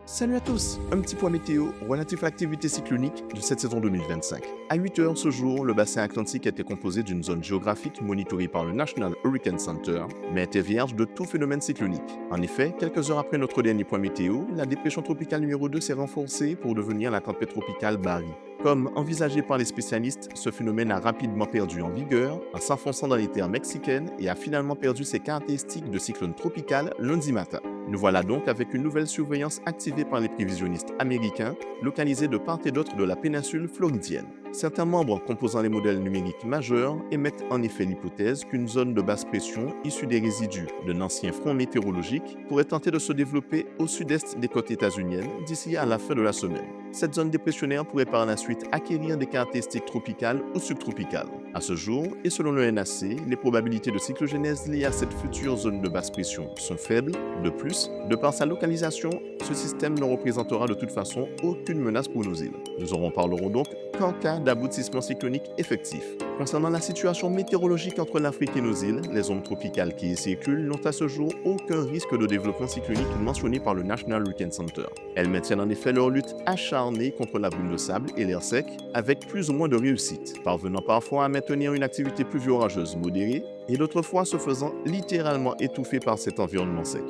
Salut à tous, un petit point météo relatif à l'activité cyclonique de cette saison 2025. À 8 heures ce jour, le bassin atlantique était composé d'une zone géographique monitorée par le National Hurricane Center, mais était vierge de tout phénomène cyclonique. En effet, quelques heures après notre dernier point météo, la dépression tropicale numéro 2 s'est renforcée pour devenir la tempête tropicale Barry. Comme envisagé par les spécialistes, ce phénomène a rapidement perdu en vigueur en s'enfonçant dans les terres mexicaines et a finalement perdu ses caractéristiques de cyclone tropical lundi matin. Nous voilà donc avec une nouvelle surveillance activée par les prévisionnistes américains, localisés de part et d'autre de la péninsule floridienne. Certains membres composant les modèles numériques majeurs émettent en effet l'hypothèse qu'une zone de basse pression issue des résidus d'un ancien front météorologique pourrait tenter de se développer au sud-est des côtes états-uniennes d'ici à la fin de la semaine. Cette zone dépressionnaire pourrait par la suite acquérir des caractéristiques tropicales ou subtropicales. À ce jour, et selon le NAC, les probabilités de cyclogénèse liées à cette future zone de basse pression sont faibles. De plus, de par sa localisation, ce système ne représentera de toute façon aucune menace pour nos îles. Nous en reparlerons donc qu'en cas d'aboutissement cyclonique effectif. Concernant la situation météorologique entre l'Afrique et nos îles, les zones tropicales qui y circulent n'ont à ce jour aucun risque de développement cyclonique mentionné par le National Hurricane Center. Elles maintiennent en effet leur lutte acharnée contre la brume de sable et l'air sec, avec plus ou moins de réussite, parvenant parfois à maintenir une activité pluvio-orageuse modérée et d'autres fois se faisant littéralement étouffer par cet environnement sec.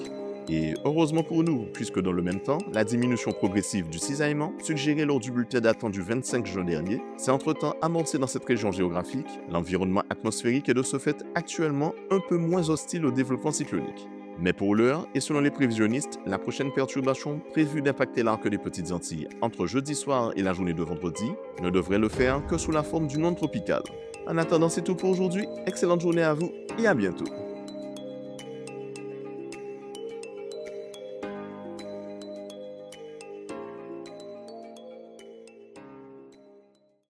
Et heureusement pour nous, puisque dans le même temps, la diminution progressive du cisaillement, suggérée lors du bulletin datant du 25 juin dernier, s'est entre-temps amorcée dans cette région géographique. L'environnement atmosphérique est de ce fait actuellement un peu moins hostile au développement cyclonique. Mais pour l'heure, et selon les prévisionnistes, la prochaine perturbation prévue d'impacter l'arc des Petites Antilles entre jeudi soir et la journée de vendredi ne devrait le faire que sous la forme d'une onde tropicale. En attendant, c'est tout pour aujourd'hui. Excellente journée à vous et à bientôt.